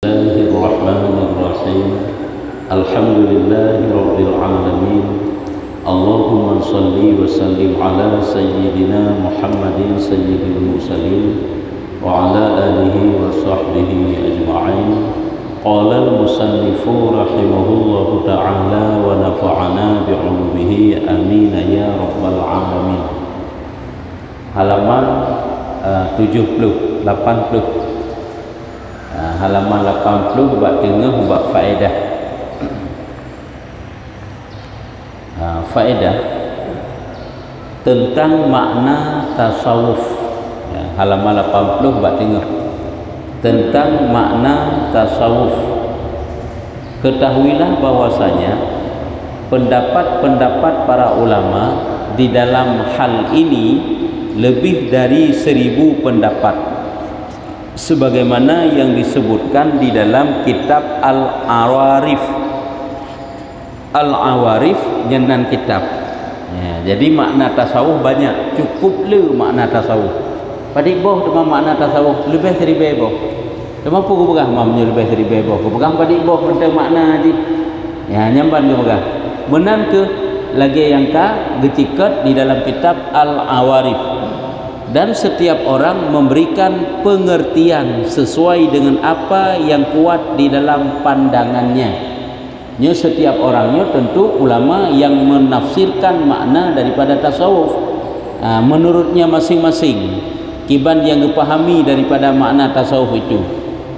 الله الرحمن الرحيم الحمد لله رب العالمين اللهم صل وسلم على سيدنا محمد سيد المرسلين وعلى آله وصحبه أجمعين قال المصنف رحمه الله تعالى ونفعنا بعلومه آمين يا رب العالمين. Halaman 80 halaman 80 bab tengah bab faedah. Faedah tentang makna tasawuf. Halaman 80 bab tengah tentang makna tasawuf. Ketahuilah bahwasanya pendapat-pendapat para ulama di dalam hal ini lebih dari 1000 pendapat, sebagaimana yang disebutkan di dalam kitab Al-Awarif. Al-Awarif nyenan kitab ya, jadi makna tasawuf banyak, cukup le makna tasawuf. Pada boh dengan makna tasawuf lebih dari bebo. Cuma aku pegang mamnya lebih dari bebo. Aku pegang pada boh tentang makna aja. Ya nyamban ke pegang. Benar ke lagi yang ka gecikat di dalam kitab Al-Awarif. Dan setiap orang memberikan pengertian sesuai dengan apa yang kuat di dalam pandangannya. Setiap orangnya tentu ulama yang menafsirkan makna daripada tasawuf menurutnya masing-masing. Kiban yang dipahami daripada makna tasawuf itu.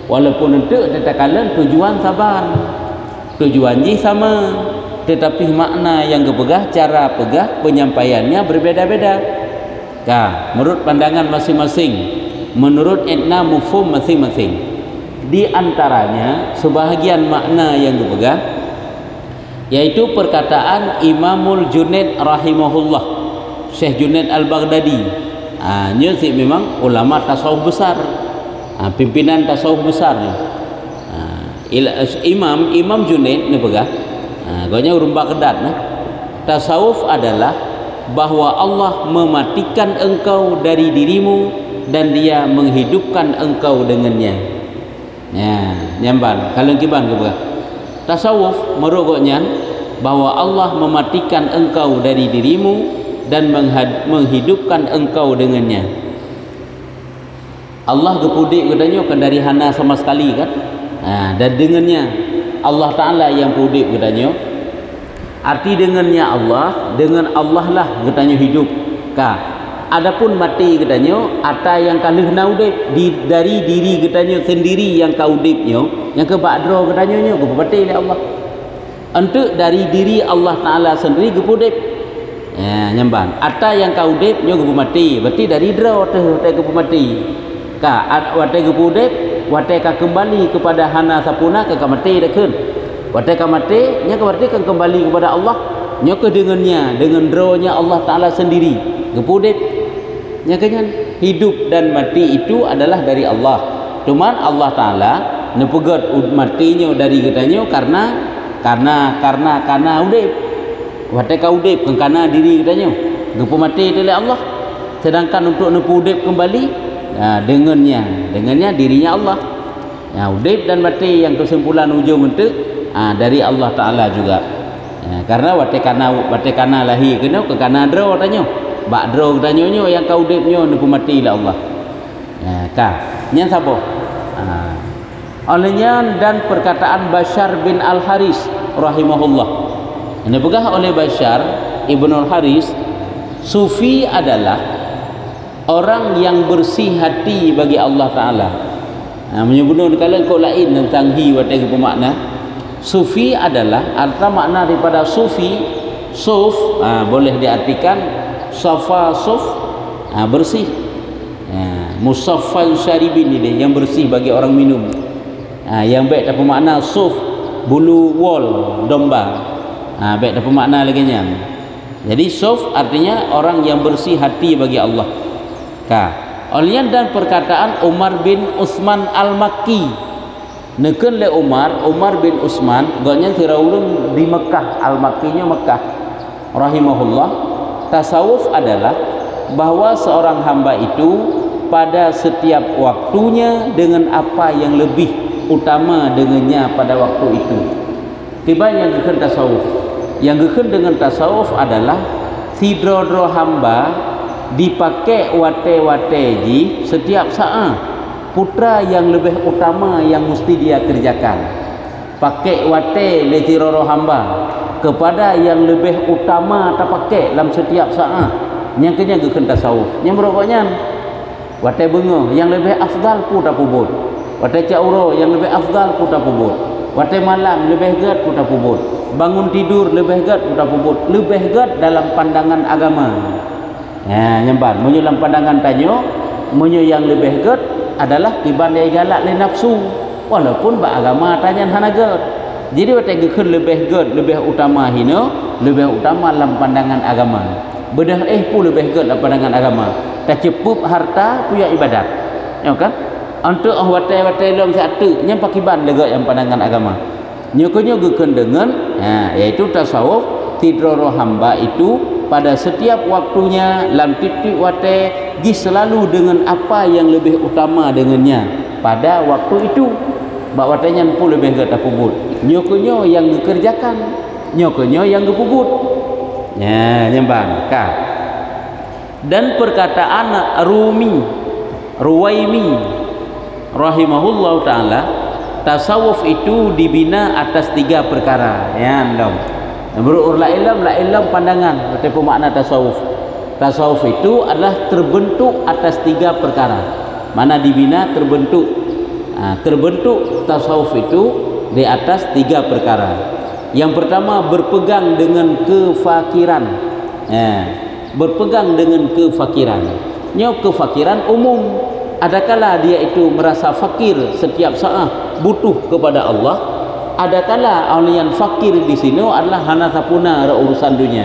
Walaupun itu tetap tujuan saban, tujuan ji sama, tetapi makna yang kepegah, cara pegah, penyampaiannya berbeda-beda. Menurut pandangan masing-masing, menurut etna mufhum masing-masing. Di antaranya sebahagian makna yang dipegang yaitu perkataan Imamul Junaid rahimahullah, Syekh Junaid Al-Baghdadi. Nya sih memang ulama tasawuf besar, pimpinan tasawuf besar. Imam Junaid ni pegang gonya urung Baghdad nah. Tasawuf adalah bahwa Allah mematikan engkau dari dirimu dan dia menghidupkan engkau dengannya. Ya, nyamban. Kalau kiban ke bukan? Tasawuf meruguknya bahwa Allah mematikan engkau dari dirimu dan menghidupkan engkau dengannya. Allah kepudik katanya kan dari hana sama sekali kan? Dan dengannya Allah Ta'ala yang pudik katanya. Arti dengannya Allah, dengan Allah lah katanya hidup. Adapun mati katanya ata yang kalih naudip dari diri katanya sendiri yang kaudipnya, yang ke ba'dro katanya nya ke mati oleh Allah. Untuk dari diri Allah Taala sendiri ke pudip. Ya, nyamban. Ata yang kaudip nya ke mati, berarti dari dro teh ke mati. Wate ke pudip, wate ka kembali kepada hana sapuna ke mati dah keun. Wate ka mati nya berarti kan kembali kepada Allah. Nya ke dengannya, dengan dronya Allah Taala sendiri. Kepudip nya kenyan hidup dan mati itu adalah dari Allah. Cuman Allah Taala nepegat matinya dari katanya karena udip. Wate ka udip karena diri katanya. Gepu mati oleh Allah. Sedangkan untuk nepu udip kembali dengannya dirinya Allah. Udip dan mati yang kesimpulan ujung itu dari Allah Ta'ala juga. Karena wate kana lahi kena ke kana dro tanya ba'dro tanya yang kau dipnya nepu mati lah Allah. Nya sabo olehnya dan perkataan Bashar bin Al-Haris rahimahullah. Ini pegah oleh Bashar Ibn Al-Haris, sufi adalah orang yang bersih hati bagi Allah Ta'ala. Menyebutkan kalian kau lain tentang hi wate ke pemakna. Sufi adalah arti makna daripada sufi, suf boleh diartikan safa suf bersih. Musaffal syaribin ini yang bersih bagi orang minum. Yang baik dapat makna suf bulu wol domba. Baik dapat makna lagi nya. Jadi suf artinya orang yang bersih hati bagi Allah. Olehnya dan perkataan Umar bin Utsman Al-Makki. Neken le Umar bin Utsman gonya tiraulun di Mekah, Al-Makkinya Mekah rahimahullah. Tasawuf adalah bahwa seorang hamba itu pada setiap waktunya dengan apa yang lebih utama dengannya pada waktu itu. Tiba yang gekeun tasawuf. Yang gekeun dengan tasawuf adalah sidro-dro hamba dipakai wate-wate ji setiap saat. Putra yang lebih utama yang mesti dia kerjakan. Pakai wate le sidro-dro hamba kepada yang lebih utama tak pakai dalam setiap saat. Yang kena gekeun tasawuf. Yang beroknya wate bengo yang lebih afdal pun tak pubut. Wate cauro yang lebih afdal pun tak pubut. Wate malam lebih gad pun tak pubut. Bangun tidur lebih gad pun tak pubut. Lebih gad dalam pandangan agama. Ya, nyemban. Munyo dalam pandangan tanyo, munyo yang lebih gad adalah tiban dia galak le nafsu. Walaupun ba agama tanya hana gad. Jadi wate gekeun lebih gad, lebih utama hino, lebih utama dalam pandangan agama. Bedah pun lebih gad dalam pandangan agama. Tak cepup harta punya ibadat. Ya kan? Untuk wate-wate long satu yang pakiban lega yang pandangan agama. Nyokonyo gekeun dengan yaitu tasawuf tidro hamba itu pada setiap waktunya lam titik wate gi selalu dengan apa yang lebih utama dengannya pada waktu itu. Bak watenya pun lebih gak tapubut. Nyokonyo yang dikerjakan, nyokonyo yang gepubut. Ya, nyembang ka. Dan perkataan Ruwaimi rahimahullah ta'ala, tasawuf itu dibina atas 3 perkara. Ya, dong. Berur la ilm pandangan betapa makna tasawuf. Tasawuf itu adalah terbentuk atas 3 perkara. Mana dibina terbentuk. Terbentuk tasawuf itu di atas 3 perkara. Yang pertama berpegang dengan kefakiran. Berpegang dengan kefakiran. Kefakiran umum. Adakala dia itu merasa fakir setiap saat butuh kepada Allah. Adakala orang yang fakir di sini adalah hana sapuna urusan dunia.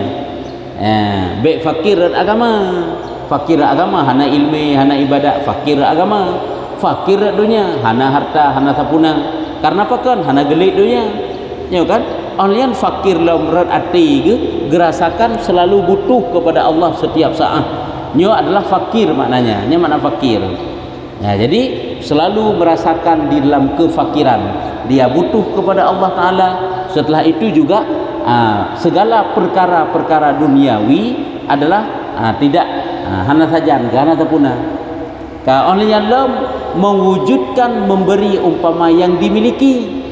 Baik fakir agama. Fakir agama hana ilmu, hana ibadat. Fakir agama, fakir dunia, hana harta, hana sapuna. Karena apa kan? Hana gelik dunia. Ya kan? Orang yang fakir dalam berat hati gerasakan selalu butuh kepada Allah setiap saat. Nyo adalah fakir maknanya. Nya makna fakir. Ya, jadi selalu merasakan di dalam kefakiran. Dia butuh kepada Allah Ta'ala. Setelah itu juga segala perkara-perkara duniawi adalah tidak hana sajan, hana tapuna. Orang yang mewujudkan memberi umpama yang dimiliki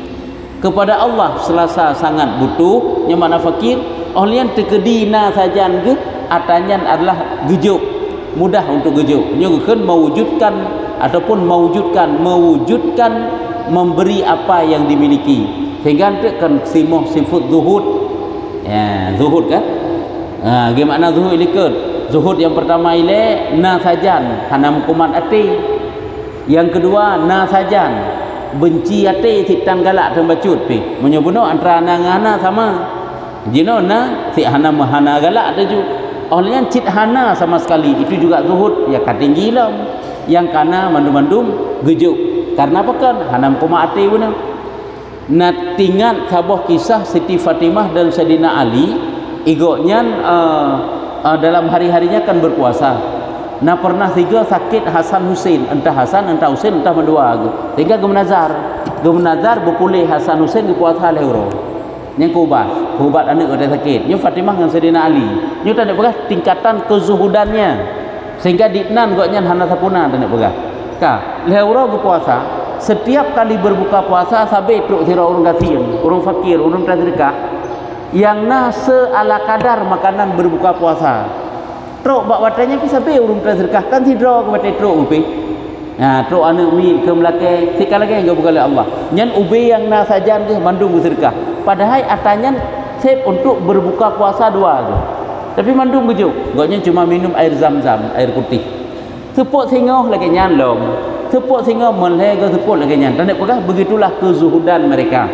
kepada Allah selasa sangat butuh, yang mana fakir. Orang yang terkedina sajan ke atanyan adalah gejuk, mudah untuk gejuk. Nyogeun mewujudkan ataupun mewujudkan memberi apa yang dimiliki, sehingga kan simuh sifat zuhud. Ya, zuhud kan? Gimana zuhud ilikut? Zuhud yang pertama ile na sajan hana kumat ati. Yang kedua na sajan benci ati sitan galak tembacut pi. Menyobuno antara nangana sama. Jino na si hana mahana galak taju. Orang yang cit hana sama sekali itu juga zuhud ya katinggi lam. Yang kana mandum-mandum gejuk. Karena apa kan? Hanam koma ati pun. Nak tingat sabah kisah Siti Fatimah dan Sayyidina Ali. Igoknya dalam hari-harinya kan berpuasa. Nah pernah 3 sakit Hasan Husain. Entah Hasan, entah Husain, entah berdua. Sehingga gemenazar berpulih Hasan Husain ke puasa lehuro. Yang kubat anak ada sakit. Nyo Fatimah dengan Sayyidina Ali. Nyo tak ada berah tingkatan kezuhudannya. Sehingga ditnan goknya hana sapuna tak ada berah. Lehuro ke puasa. Setiap kali berbuka puasa sampai truk sira urang kasih, urang fakir, urang sedekah. Yang na seala kadar makanan berbuka puasa. Truk bak watanya pi sampai urang sedekah kan sidro ke bate truk upi. Nah, truk anu mi ke melake sikal lagi enggak buka oleh Allah. Nyan ubi yang na sajan ke mandung sedekah. Padahal atanyan save untuk berbuka puasa 2 tu. Tapi mandung bejuk. Goknya cuma minum air zam-zam, air putih. Sepuk singoh lagi nyan long. Sepuk singoh melhe ke sepuk lagi nyan. Dan begitulah kezuhudan mereka.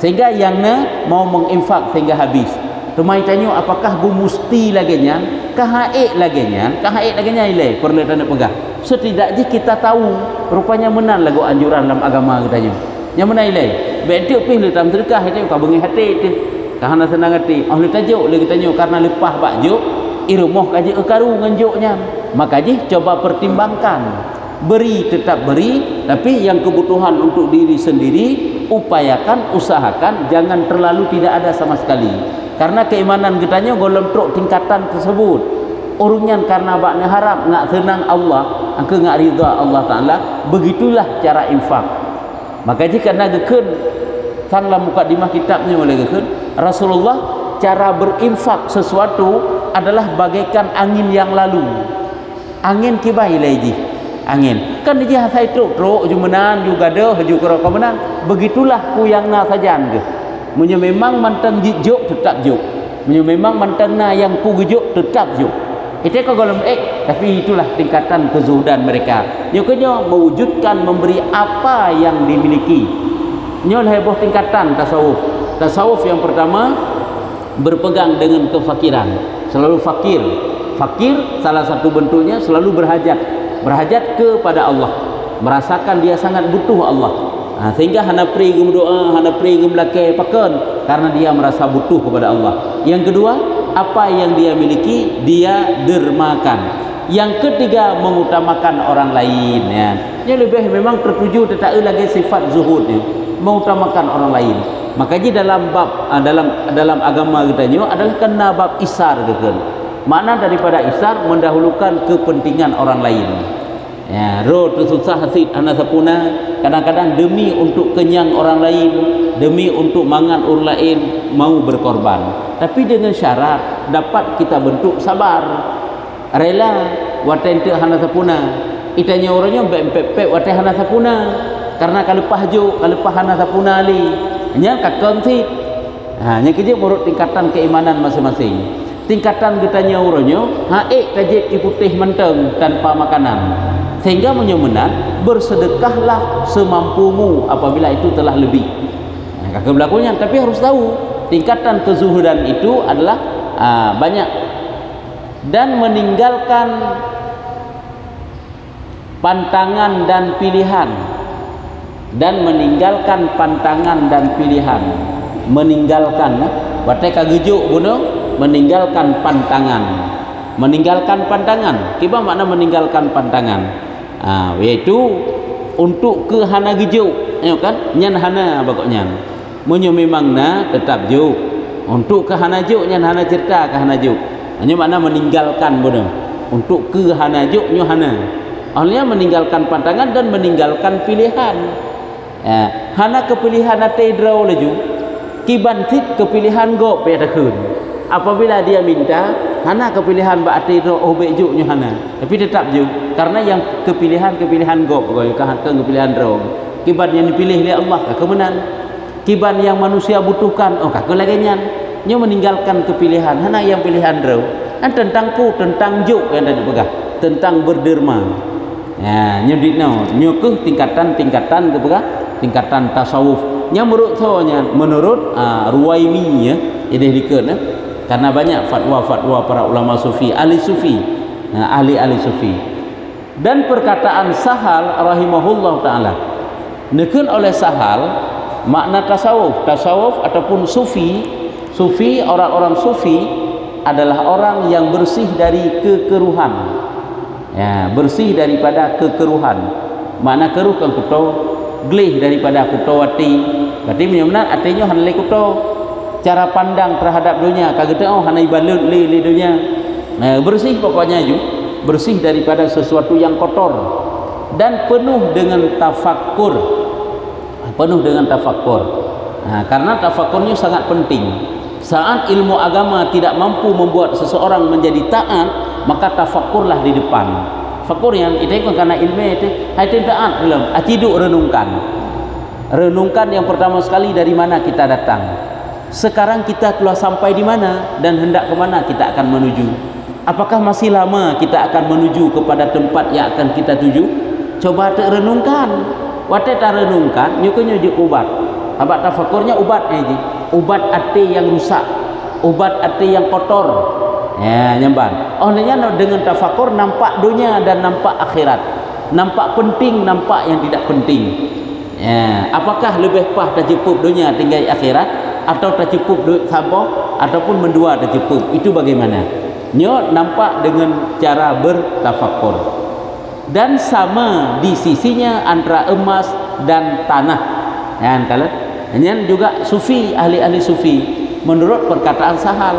Sehingga yang na mau menginfak sehingga habis. Tumai tanya apakah bu musti lagi nyan, kahaik lagi nyan, ile perlu tanda pegah. Setidaknya kita tahu rupanya menang lagu anjuran dalam agama katanya. Yang mana ile? Betul pilih dalam sedekah itu kau bengi hati itu. Karena senang hati. Oh lu tajuk lagi tanya karena lepah pak juk, irumoh kaji ekaru nganjuknya. Maka ji coba pertimbangkan. Beri tetap beri, Tapi yang kebutuhan untuk diri sendiri, upayakan, usahakan jangan terlalu tidak ada sama sekali. Karena keimanan kitanya golem truk tingkatan tersebut. Urunyan karena baknya harap nak senang Allah, angka nak ridha Allah Taala, begitulah cara infak. Maka jika nak gekun sanglah mukadimah kitabnya oleh gekun, Rasulullah cara berinfak sesuatu adalah bagaikan angin yang lalu. Angin kibai lagi. Angin kan dia hasai truk jumenan juga dah juga kemenang. Begitulah ku yang na sajan ke. Munyo memang mantang jijuk tetap juk. Munyo memang mantang na yang ku gejuk tetap juk. Itu kalau tapi itulah tingkatan kezuhudan mereka. Nyoknya mewujudkan memberi apa yang dimiliki. Nyol heboh tingkatan tasawuf. Tasawuf yang pertama berpegang dengan kefakiran, selalu fakir. Fakir salah satu bentuknya selalu berhajat kepada Allah, merasakan dia sangat butuh Allah. Sehingga hana pri gum doa, hana pri gum lakai pakan karena dia merasa butuh kepada Allah. Yang kedua, apa yang dia miliki dia dermakan. Yang ketiga, mengutamakan orang lain ya. Dia lebih memang tertuju tetapi lagi sifat zuhudnya, mengutamakan orang lain. Makanya dalam bab dalam agama kita ni adalah kena bab isar gitu. Makna daripada isar mendahulukan kepentingan orang lain. Ya, roh tersusah hasid anak sapuna kadang-kadang demi untuk kenyang orang lain, demi untuk mangan orang lain mau berkorban. Tapi dengan syarat dapat kita bentuk sabar, rela watente anak sapuna. Itanya orangnya bempep watente anak sapuna karena kalepah jo, kalepah anak sapuna ali. Nya kakang sit. Nya kerja menurut tingkatan keimanan masing-masing. Tingkatan getanya orangnya tajib putih menteng tanpa makanan. Sehingga menyemenan bersedekahlah semampumu apabila itu telah lebih. Kakak berlakunya, tapi harus tahu tingkatan kezuhudan itu adalah banyak dan meninggalkan pantangan dan pilihan. Dan meninggalkan pantangan dan pilihan. Meninggalkan berarti kagejuk bunuh, meninggalkan pantangan. Meninggalkan pantangan. Kiba makna meninggalkan pantangan? Yaitu untuk ke hana gejuk, kan? Nyan hana pokoknya. Munyo memang na tetap juk. Untuk ke hana juk nyan hana cerita ke hana juk. Hanya makna meninggalkan bunuh. Untuk ke hana juk nyo hana. Artinya meninggalkan pantangan dan meninggalkan pilihan. Hana kepilihan ate draw laju. Kibantit kepilihan go pe takun. Apabila dia minta hana kepilihan ba ate draw obejuk nyo hana. Tapi tetap juk karena yang kepilihan go goy ka kepilihan draw. Kiban yang dipilih oleh Allah ka kemenan. Kiban yang manusia butuhkan ka lagi-nyan. Nyo meninggalkan kepilihan hana yang pilihan draw. Tentang tentang juk yang ada pegah, tentang berderma. Ya, nyuditno nyukuh tingkatan kepada tingkatan tasawuf. Nya menurut Ruwaimi ya, ideh dikeun karena banyak fatwa-fatwa para ulama sufi, ahli sufi. Ahli sufi. Dan perkataan Sahal rahimahullah taala. Nekeun oleh Sahal makna tasawuf ataupun sufi orang-orang sufi adalah orang yang bersih dari kekeruhan. Ya, bersih daripada kekeruhan. Makna keruh kan kuto glih daripada kuto ati. Berarti benar artinya hanle kuto cara pandang terhadap dunia kagete hanai balut li dunia. Bersih pokoknya ju, bersih daripada sesuatu yang kotor dan penuh dengan tafakkur. Karena tafakkurnya sangat penting. Saat ilmu agama tidak mampu membuat seseorang menjadi taat, maka tafakkurlah di depan. Fakur yang itu karena ilmu itu hati taat belum. Atiduk renungkan yang pertama sekali dari mana kita datang. Sekarang kita telah sampai di mana dan hendak ke mana kita akan menuju. Apakah masih lama kita akan menuju kepada tempat yang akan kita tuju? Coba renungkan. Wate ta renungkan, nyukunya je ubat. Abak tafakurnya ubat aja. Ubat hati yang rusak, ubat hati yang kotor. Ya, nyamban. Olehnya dengan tafakur nampak dunia dan nampak akhirat. Nampak penting, nampak yang tidak penting. Ya, apakah lebih pah tercukup dunia tinggal akhirat atau tercukup duit sabah ataupun mendua tercukup? Itu bagaimana? Nyo nampak dengan cara bertafakur. dan sama di sisinya antara emas dan tanah. Kan kalau ini juga sufi, ahli-ahli sufi menurut perkataan Sahal,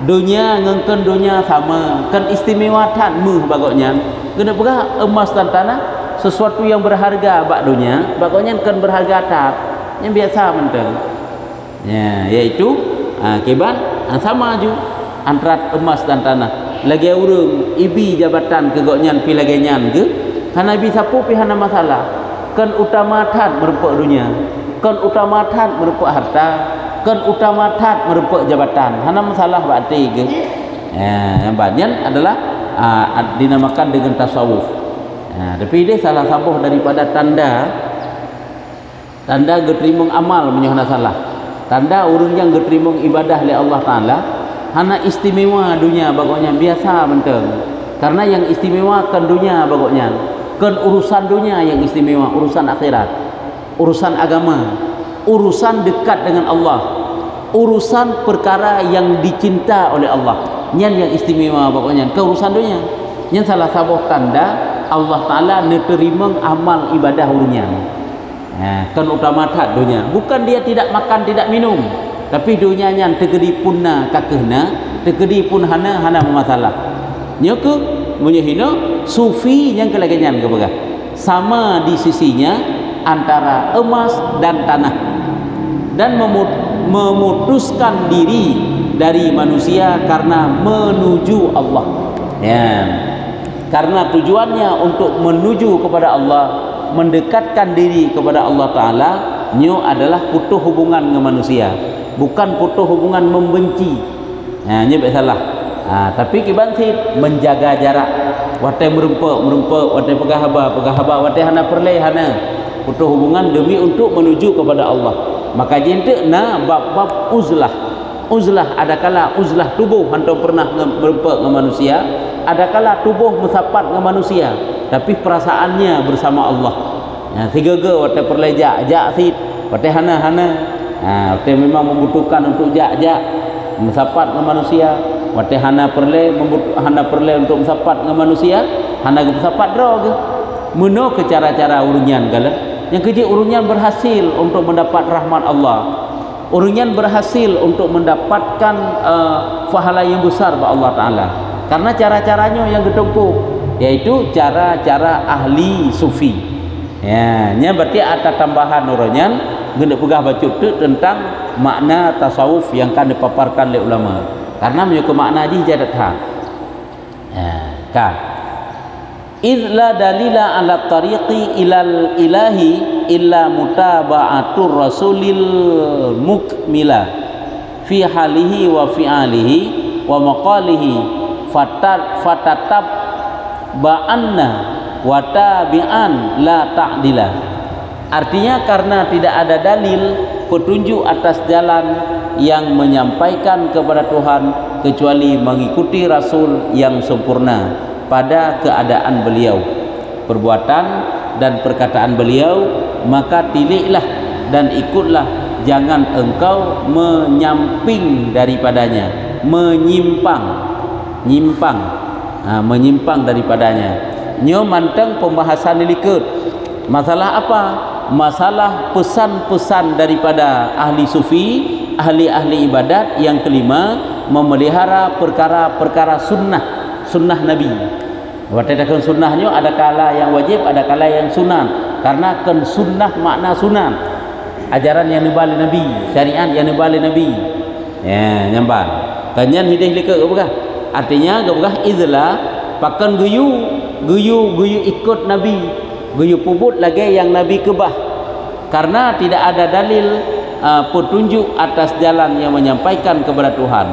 dunia ngengken dunia sama kan istimewatan bagoknya kena pegah emas dan tanah sesuatu yang berharga bak dunia bagoknya kan berharga tak yang biasa menteng ya, yaitu kiban sama ju antara emas dan tanah lagi urung ibi jabatan kegoknya pilagenyan ke hana bisa pu pihana masalah kan utamatan merupak dunia kan utamatan merupak harta kan utamatan merupak jabatan hana masalah berarti ke yang banyak adalah dinamakan dengan tasawuf. Tapi dia salah sabuh daripada tanda geterimung amal menyuhna salah tanda orang yang geterimung ibadah oleh Allah Ta'ala hana istimewa dunia bagoknya biasa menteng karena yang istimewa kan dunia bagoknya kan urusan dunia yang istimewa urusan akhirat urusan agama urusan dekat dengan Allah urusan perkara yang dicinta oleh Allah yang istimewa pokoknya ke urusan dunia yang salah satu tanda Allah Ta'ala menerima amal ibadah urunnya kan utama tak dunia bukan dia tidak makan tidak minum tapi dunia yang tegedi punna kakehna tegedi pun hana masalah nyoke menyehina sufi yang kelaganyan kebaga sama di sisinya antara emas dan tanah dan memutuskan diri dari manusia karena menuju Allah ya karena tujuannya untuk menuju kepada Allah mendekatkan diri kepada Allah Ta'ala nyo adalah putus hubungan dengan manusia bukan putus hubungan membenci nyo salah tapi kibansit menjaga jarak watai merempak watai pegah haba watai hana perleh hana putus hubungan demi untuk menuju kepada Allah maka jentik bab uzlah adakala uzlah tubuh hantu pernah merempak dengan manusia adakala tubuh mesapat dengan manusia tapi perasaannya bersama Allah tiga watai perlejak sit watai hana watai memang membutuhkan untuk jak mesapat dengan manusia watai hana perle untuk mesapat dengan manusia hana mesapat drog meno ke cara-cara urunyan kala yang kecil urunyan berhasil untuk mendapat rahmat Allah urunyan berhasil untuk mendapatkan pahala yang besar bagi Allah Ta'ala karena cara-caranya yang ditempuh yaitu cara-cara ahli sufi ya berarti ada tambahan urunyan guna pegah baca tentang makna tasawuf yang akan dipaparkan oleh ulama karena menyukai makna haji jadat kan idla dalila ala tariqi ilal ilahi illa mutaba'atur rasulil mukmila fi halihi wa fi'alihi wa maqalihi fatatab ba'anna wa tabi'an la ta'dila artinya karena tidak ada dalil petunjuk atas jalan yang menyampaikan kepada Tuhan kecuali mengikuti Rasul yang sempurna pada keadaan beliau perbuatan dan perkataan beliau maka tiliklah dan ikutlah jangan engkau menyamping daripadanya menyimpang daripadanya nyo manteng pembahasan likut masalah apa masalah pesan-pesan daripada ahli sufi ahli-ahli ibadat yang kelima memelihara perkara-perkara sunnah Nabi. Watakan sunnahnya ada kala yang wajib, ada kala yang sunan. Karena kan sunnah makna sunan. Ajaran yang dibalik Nabi, syariat yang dibalik Nabi. Ya, nyamban. Kanyan hidih lika apakah? Artinya apakah idlah pakan guyu ikut Nabi. Guyu pubut lagi yang Nabi kebah. Karena tidak ada dalil petunjuk atas jalan yang menyampaikan kepada Tuhan.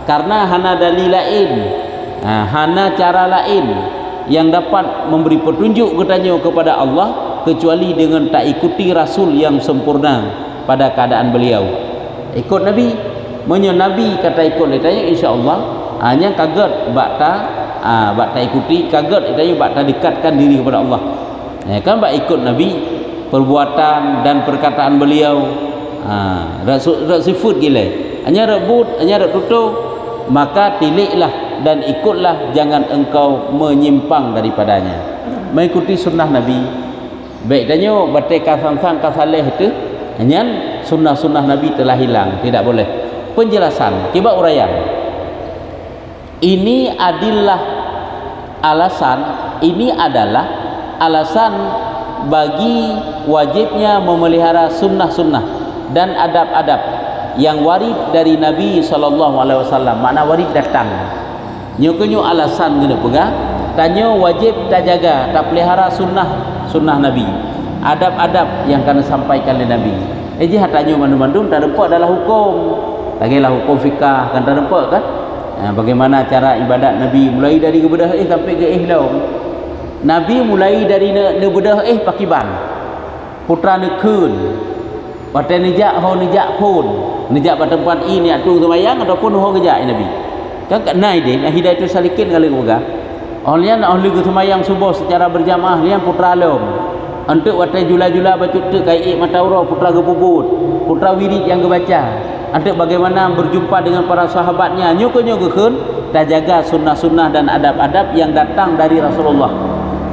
Karena hana dalil lain. Hana cara lain yang dapat memberi petunjuk katanya kepada Allah kecuali dengan tak ikuti Rasul yang sempurna pada keadaan beliau. Ikut Nabi, Nabi kata ikut letanya insya-Allah hanya kaget bakta ikuti kaget letanya bakta dekatkan diri kepada Allah. Kan bak ikut Nabi perbuatan dan perkataan beliau sifat gila. Hanya rebut, hanya tutup maka tiliklah dan ikutlah jangan engkau menyimpang daripadanya. mengikuti sunnah Nabi. Baik danyo batai kasang-sang kasaleh itu hanya sunnah-sunnah Nabi telah hilang, tidak boleh. Penjelasan kiba uraian. Ini adalah alasan bagi wajibnya memelihara sunnah-sunnah dan adab-adab yang warid dari Nabi SAW. Makna warid datang. Nyokonyo alasan guna pega, tanyo wajib tak jaga, tak pelihara sunnah Nabi, adab-adab yang kena sampaikan oleh Nabi. Eji hatanyo mandum-mandum tak nampak adalah hukum. Lagilah hukum fikah kan tak nampak kan? Bagaimana cara ibadat Nabi mulai dari kebedah sampai ke ihlam. Nabi mulai dari nebedah pakiban. Putra nekun. Patai nijak ho nijak pun. Nijak bertempat ini atu sembahyang ataupun ho kejak Nabi. Kan kat nai deh hidayah itu salikin kali moga. Olian ahli ke sembahyang subuh secara berjamaah lian putra lom. Untuk watai jula-jula baca tu kai mataura putra gepubut. Putra wirid yang kebaca. Untuk bagaimana berjumpa dengan para sahabatnya, nyuku-nyukukeun tak jaga sunnah-sunnah dan adab-adab yang datang dari Rasulullah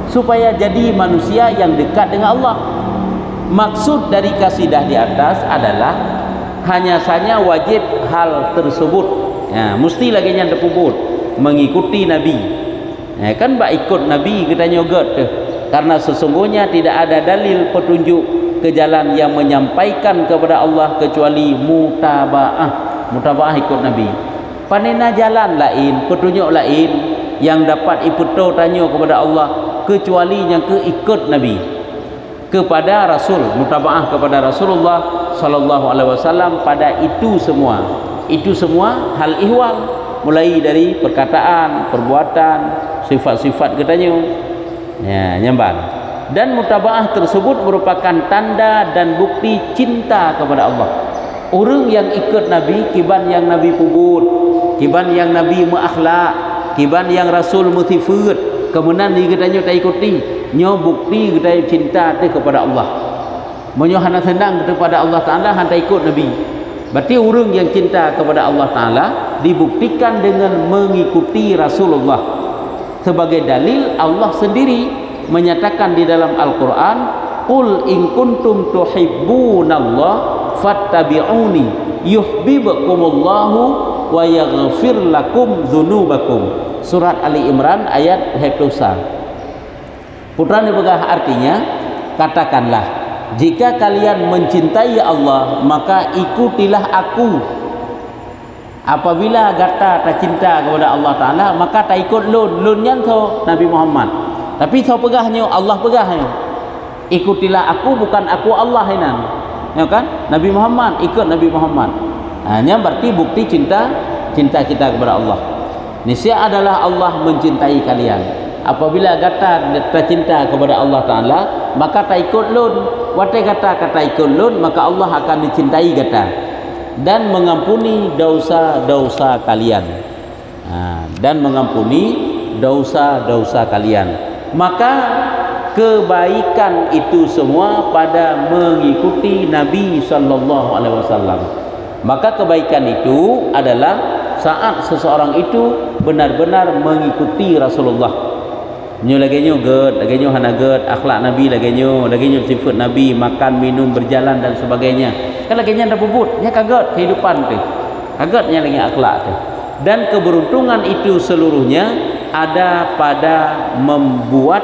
supaya jadi manusia yang dekat dengan Allah. Maksud dari kasidah di atas adalah hanya saja wajib hal tersebut. Mesti lagi yang terpubut mengikuti Nabi. Kan bak ikut Nabi kita nyogot tu. Karena sesungguhnya tidak ada dalil petunjuk ke jalan yang menyampaikan kepada Allah kecuali mutabaah ikut Nabi. Panena jalan lain, petunjuk lain yang dapat iputo tanya kepada Allah kecuali yang ikut Nabi kepada Rasul, mutabaah kepada Rasulullah sallallahu alaihi wasallam pada itu semua hal ihwal, mulai dari perkataan, perbuatan, sifat-sifat katanya nyamban. Dan mutabaah tersebut merupakan tanda dan bukti cinta kepada Allah. Orang yang ikut Nabi, kiban yang Nabi pubut, kiban yang Nabi muakhlak, kiban yang Rasul mutifut, kemudian kita tak ikuti, nyo bukti kita cinta tu kepada Allah. Menyo hana senang kepada Allah Taala hanta ikut Nabi. Berarti orang yang cinta kepada Allah Taala dibuktikan dengan mengikuti Rasulullah. Sebagai dalil Allah sendiri menyatakan di dalam Al-Quran, qul in kuntum tuhibbunallah fattabi'uni yuhibbukumullahu wa yaghfir lakum dzunubakum. Surat Ali Imran ayat 21. Putra dibegah artinya, katakanlah jika kalian mencintai Allah maka ikutilah aku. Apabila gata tak cinta kepada Allah Ta'ala maka tak ikut lun yang so Nabi Muhammad. Tapi so pegahnya Allah pegahnya. Ikutilah aku bukan aku Allah hinan. Ya kan? Nabi Muhammad ikut Nabi Muhammad. Hanya berarti bukti cinta kita kepada Allah. Niscaya adalah Allah mencintai kalian. Apabila kata tercinta kepada Allah Taala, maka tak ikut lun. Watai kata ikut lun, maka Allah akan mencintai kata dan mengampuni dosa-dosa kalian. Dan mengampuni dosa-dosa kalian. Maka kebaikan itu semua pada mengikuti Nabi sallallahu alaihi wasallam. Maka kebaikan itu adalah saat seseorang itu benar-benar mengikuti Rasulullah. Nyo laginyo ged, laginyo hana ged, akhlak Nabi laginyo sifat Nabi, makan, minum, berjalan dan sebagainya. Kan laginyo dah puput, nya kaget kehidupan tu. Kagetnya lagi akhlak tu. Dan keberuntungan itu seluruhnya ada pada membuat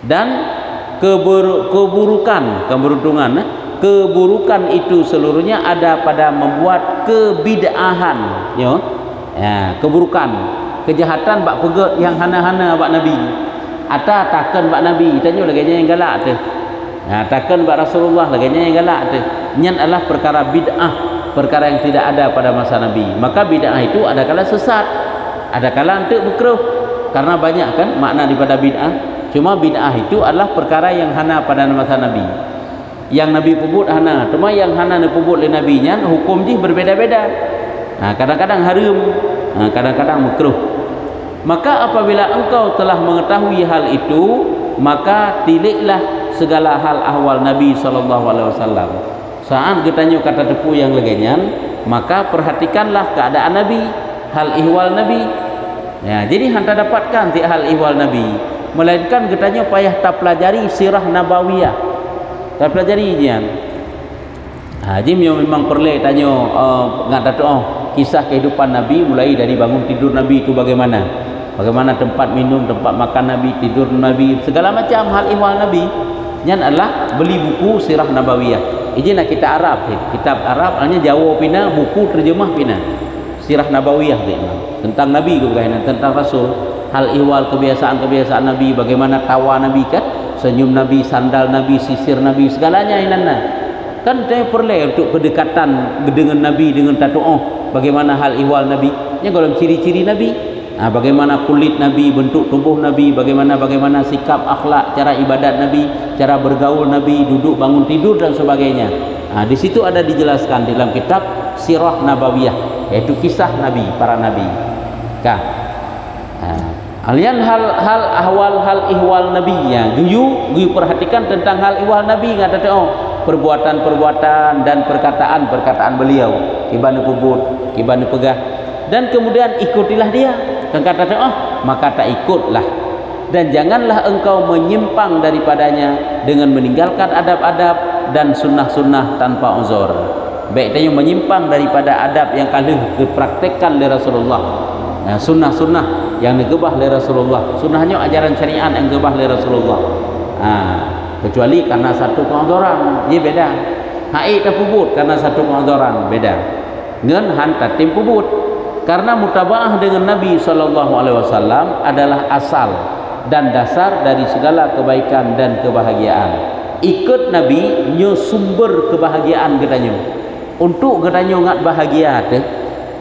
dan keburukan itu seluruhnya ada pada membuat kebid'ahan, keburukan, kejahatan bak pegat yang hana-hana bak Nabi. Ata takkan bak Nabi, tanya laginya yang galak tu. Takkan bak Rasulullah laginya yang galak tu. Nyan adalah perkara bid'ah, perkara yang tidak ada pada masa Nabi. Maka bid'ah itu ada kala sesat, ada kala untuk makruh. Karena banyak kan makna daripada bid'ah. Cuma bid'ah itu adalah perkara yang hana pada masa Nabi. Yang Nabi pubut hana, cuma yang hana pubut oleh Nabi nya hukum dia berbeza-beza. Kadang-kadang haram, kadang-kadang makruh. Maka apabila engkau telah mengetahui hal itu, maka tiliklah segala hal ahwal Nabi sallallahu alaihi wasallam. Saat kita kata tepu yang legenyan, maka perhatikanlah keadaan Nabi, hal ihwal Nabi. Ya, jadi hanta dapatkan ti hal ihwal Nabi, melainkan katanya payah tak pelajari sirah nabawiyah. Tak pelajari jian. Jadi memang perlu tanya ngat kisah kehidupan Nabi mulai dari bangun tidur Nabi itu bagaimana? Bagaimana tempat minum, tempat makan Nabi, tidur Nabi, segala macam hal ihwal Nabi. Yang adalah beli buku sirah nabawiyah. Ini nak kita Arab, kitab Arab hanya Jawa pina, buku terjemah pina. Sirah nabawiyah tentang Nabi keberkaitan, tentang Rasul, hal ihwal kebiasaan-kebiasaan Nabi, bagaimana tawa Nabi kan, senyum Nabi, sandal Nabi, sisir Nabi, segalanya inanna. Kan saya perlu untuk kedekatan dengan Nabi, dengan tatu'ah, bagaimana hal ihwal Nabi, yang kalau ciri-ciri Nabi, bagaimana kulit Nabi, bentuk tubuh Nabi, bagaimana sikap akhlak, cara ibadat Nabi, cara bergaul Nabi, duduk bangun tidur dan sebagainya. Di situ ada dijelaskan dalam kitab Sirah Nabawiyah, yaitu kisah Nabi, para Nabi. Alian hal ahwal, hal ihwal Nabi ya. Guyu perhatikan tentang hal ihwal Nabi ngata perbuatan-perbuatan dan perkataan beliau, kibanu pubut, kibanu pegah, dan kemudian ikutilah dia. Dan kata maka tak ikutlah, dan janganlah engkau menyimpang daripadanya dengan meninggalkan adab-adab dan sunnah-sunnah tanpa uzur. Baik tanya menyimpang daripada adab yang kalih dipraktekkan oleh Rasulullah, sunnah-sunnah yang digebah oleh Rasulullah, sunnahnya ajaran syariat yang digebah oleh Rasulullah. Kecuali karena satu penguduran, dia beda. Haid dan pubut karena satu penguduran beda. Dengan hantar tim pubut, karena mutabaah dengan Nabi SAW adalah asal dan dasar dari segala kebaikan dan kebahagiaan. Ikut Nabi nyo sumber kebahagiaan katanya. Untuk katanya ngat bahagia te,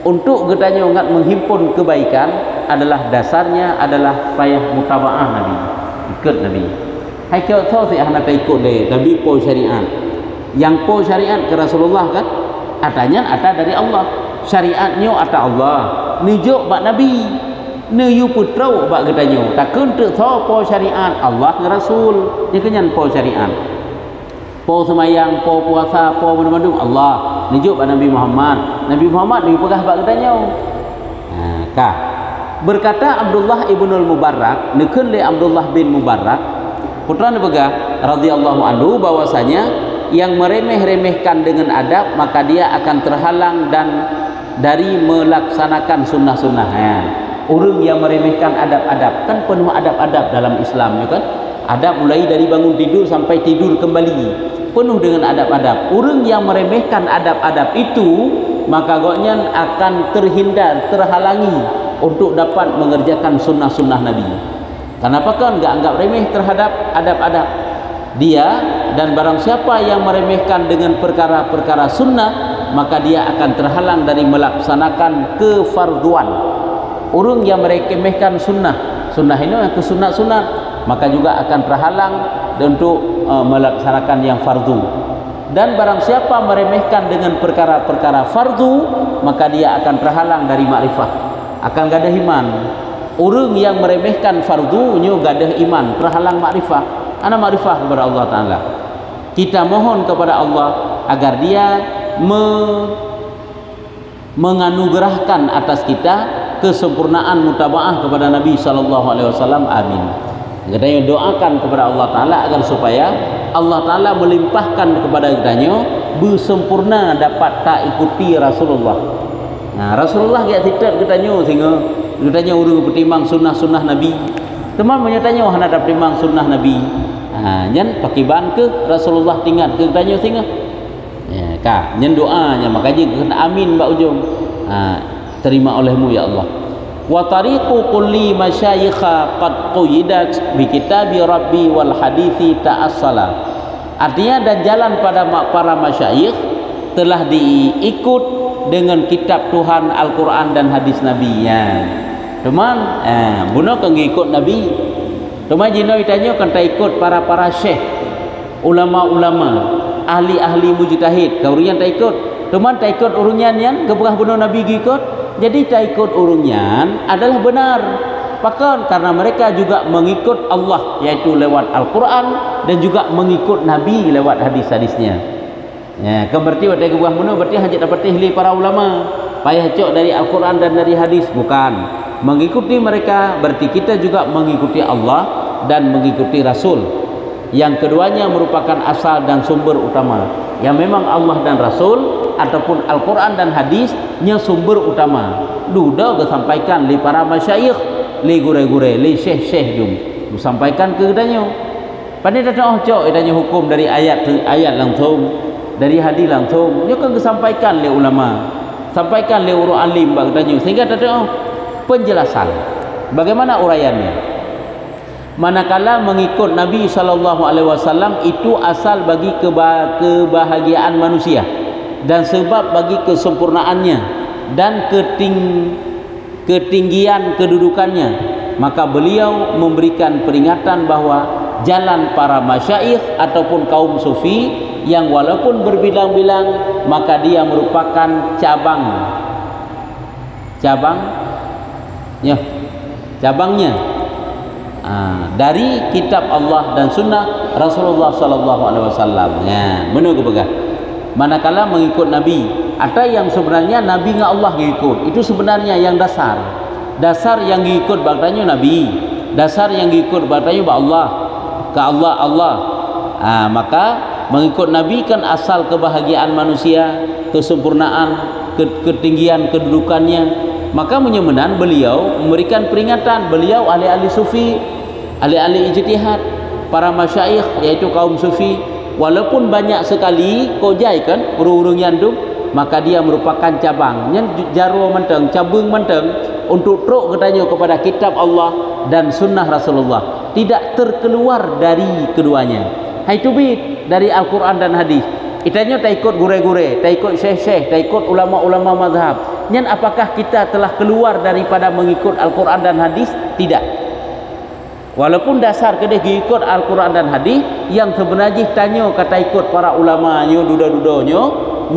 untuk katanya ngat menghimpun kebaikan adalah dasarnya adalah payah mutabaah Nabi. Ikut Nabi. Hai kau tahu si anak ikut deh Nabi po syariat. Yang po syariat ke Rasulullah kan? Adanya ada dari Allah. Syariatnya ada Allah. Nijuk bak Nabi. Niyu putrau bak katanya. Takkan tak tahu po syariat Allah ke Rasul. Dia kenyan po syariat. Po semayang, po puasa, po mana-mana Allah. Nijuk bak Nabi Muhammad. Nabi Muhammad ni pegah bak katanya. Berkata Abdullah ibnul Mubarak, nekun le Abdullah bin Mubarak, putra Nabi radhiyallahu anhu, bahwasanya yang meremeh-remehkan dengan adab maka dia akan terhalang dan dari melaksanakan sunnah-sunnah. Orang yang meremehkan adab-adab, kan penuh adab-adab dalam Islam ya kan? Adab mulai dari bangun tidur sampai tidur kembali, penuh dengan adab-adab. Orang yang meremehkan adab-adab itu maka agaknya akan terhindar, terhalangi untuk dapat mengerjakan sunnah-sunnah Nabi. Kenapa kan enggak anggap remeh terhadap adab-adab dia, dan barang siapa yang meremehkan dengan perkara-perkara sunnah maka dia akan terhalang dari melaksanakan kefarduan. Orang yang meremehkan sunnah ini yang kesunat-sunat maka juga akan terhalang untuk melaksanakan yang fardu. Dan barang siapa meremehkan dengan perkara-perkara fardu maka dia akan terhalang dari makrifah, akan gadah iman. Orang yang meremehkan fardu nyo gadah iman, terhalang makrifah. Ana makrifah kepada Allah Taala. Kita mohon kepada Allah agar dia menganugerahkan atas kita kesempurnaan mutabaah kepada Nabi sallallahu alaihi wasallam. Amin. Kita doakan kepada Allah Taala agar supaya Allah Taala melimpahkan kepada kita bersempurna dapat tak ikuti Rasulullah. Rasulullah gak tidak kita sehingga katanya orang pertimbang sunnah-sunnah Nabi. Teman menyatanya wahana dapat pertimbang sunnah Nabi. Nyen pakai ban ke Rasulullah tinggal ke katanya sehingga. Nyen doanya makanya kena amin mbak ujung. Terima olehmu ya Allah. Wa tariqu kulli masyayikha qad quyidat bi kitabi rabbi wal hadithi ta'assala. Artinya dan jalan pada para masyayikh telah diikut dengan kitab Tuhan, Al-Quran dan hadis Nabi ya. Teman buno kan ikut Nabi. Teman jino ditanya kan tak ikut para syekh, ulama-ulama, ahli-ahli mujtahid, kaurian tak ikut. Teman tak ikut urunyan yang kebukah buno Nabi ikut. Jadi tak ikut urunyan adalah benar. Bahkan karena mereka juga mengikut Allah yaitu lewat Al-Quran dan juga mengikut Nabi lewat hadis-hadisnya. Ya, kan berarti pada kebuah buno berarti hanya dapat ihli para ulama. Payah cok dari Al-Quran dan dari hadis bukan. Mengikuti mereka berarti kita juga mengikuti Allah dan mengikuti Rasul. Yang keduanya merupakan asal dan sumber utama. Yang memang Allah dan Rasul ataupun Al-Quran dan hadisnya sumber utama. Duda sampaikan li para masyayikh, li gure-gure, li syekh-syekh jum. Sampaikan ke katanya. Pada datang cok katanya hukum dari ayat langsung, dari hadis langsung. Dia kan disampaikan oleh ulama, sampaikan oleh orang alim katanya. Sehingga ada penjelasan bagaimana uraiannya. Manakala mengikut Nabi SAW itu asal bagi kebahagiaan manusia dan sebab bagi kesempurnaannya dan ketinggian kedudukannya, maka beliau memberikan peringatan bahwa jalan para masyayikh ataupun kaum sufi yang walaupun berbilang-bilang maka dia merupakan cabangnya dari kitab Allah dan sunnah Rasulullah SAW. Menurut begitu. Manakala mengikut Nabi, ada yang sebenarnya Nabi dengan Allah ngikut, itu sebenarnya yang dasar yang ngikut bagtanya Nabi, dasar yang ngikut bagtanya Allah ke Allah. Maka mengikut Nabi kan asal kebahagiaan manusia, kesempurnaan, ketinggian kedudukannya. Maka menyemenan beliau memberikan peringatan, beliau ahli-ahli sufi, ahli-ahli ijtihad, para masyayikh yaitu kaum sufi, walaupun banyak sekali kojai kan urung-urung yandum, maka dia merupakan cabang yang jaru menteng, cabung menteng untuk truk katanya kepada kitab Allah dan sunnah Rasulullah, tidak terkeluar dari keduanya. Hai tubit dari Al-Quran dan hadis. Itanya tak ikut gure-gure, tak ikut syekh-syekh, tak ikut ulama-ulama mazhab. Nyan apakah kita telah keluar daripada mengikut Al-Quran dan hadis? Tidak. Walaupun dasar kedeh ikut Al-Quran dan hadis, yang sebenarnya tanya kata ikut para ulama nyo duda-dudonyo,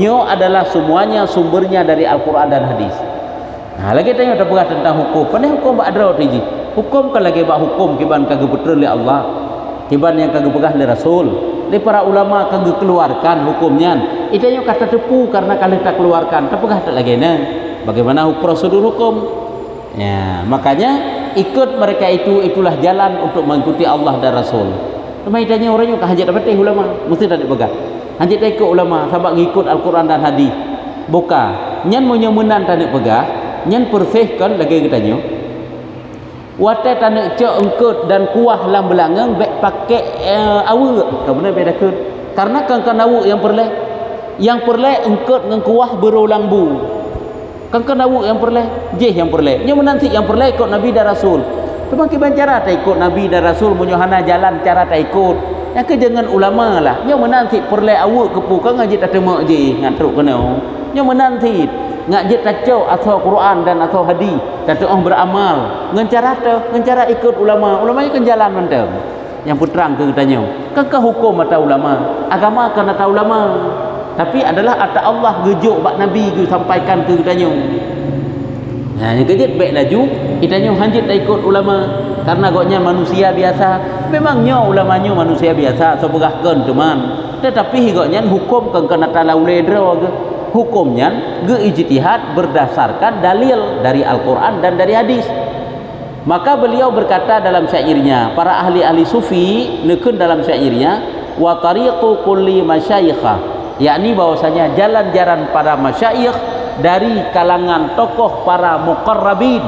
nyo adalah semuanya sumbernya dari Al-Quran dan hadis. Lagi tanya tak berah tentang hukum. Pandai hukum bak adra tiji. Hukum kan lagi bak hukum kiban kagak betul oleh Allah. Kiban yang kagak berah oleh Rasul. Di para ulama kagak keluarkan hukumnya. Itanya kata tepu karena kalau tak keluarkan, tak berah tak lagi nah. Bagaimana prosedur hukum? Ya, makanya ikut mereka itulah jalan untuk mengikuti Allah dan Rasul. Cuma itanya orangnya kah hajat dapat ulama, mesti tak dipegang. Hajat tak ikut ulama, sabak ngikut Al-Quran dan hadis. Buka, nyan menyemenan tak dipegah, nyan persihkan lagi katanya. Watai tanah cek engkut dan kuah lam belangang baik pakai awak. Kemudian beda ke? Karena kan awak yang perle engkut dengan kuah berulang bu. Kan awak yang perle, yang perle. Nya menanti yang perle ikut Nabi dan Rasul. Cuma kiban cara tak ikut Nabi dan Rasul menyohana jalan cara tak ikut. Yang ke jangan ulama lah. Nya menanti perle awak kepu kan ngaji tak temu je ngantruk kena. Nya menanti ngajit tacau asal Quran dan asal hadis, tacau beramal ngencara ikut ulama yang kan jalan menteng yang putrang ke katanya kan hukum mata ulama agama kan mata ulama tapi adalah ata Allah gejuk bak Nabi ge sampaikan ke katanya. Yang kejit baik laju kitanya hanjit tak ikut ulama karena goknya manusia biasa, memangnya ulamanya manusia biasa so berahkan teman, tetapi goknya hukum kan kena talaule dra ge. Hukumnya ijtihad berdasarkan dalil dari Al-Quran dan dari hadis. Maka beliau berkata dalam syairnya, para ahli-ahli sufi nekun dalam syairnya, wa tariqu kulli masyayikha, yakni bahwasanya jalan-jalan para masyayikh dari kalangan tokoh para muqarrabin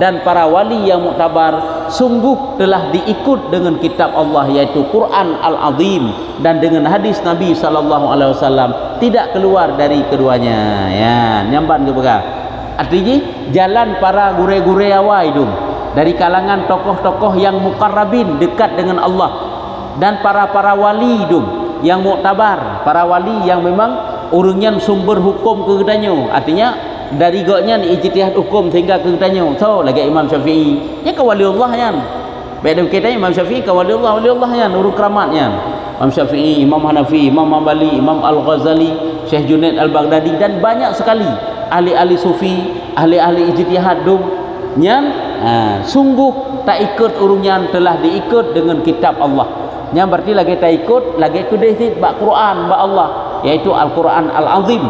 dan para wali yang muktabar sungguh telah diikut dengan kitab Allah yaitu Quran Al-Azim dan dengan hadis Nabi SAW, tidak keluar dari keduanya. Ya, nyamban ke begah. Artinya jalan para gure-gure awai dum dari kalangan tokoh-tokoh yang muqarrabin dekat dengan Allah dan para wali dum yang muktabar, para wali yang memang urungnya sumber hukum ke kedanyo. Artinya dari goknya ijtihad hukum sehingga ke kedanyo. So lagi Imam Syafi'i nya ka waliullah nya. Beda kita Imam Syafi'i ka waliullah nya urung keramatnya. Imam Syafi'i, Imam Hanafi, Imam Hambali, Imam Al-Ghazali, Syekh Junaid Al-Baghdadi dan banyak sekali ahli-ahli sufi, ahli-ahli ijtihad dum nyan sungguh tak ikut urungnya telah diikut dengan kitab Allah. Yang berarti lagi tak ikut lagi kudesit bak Quran bak Allah yaitu Al-Quran Al-Azim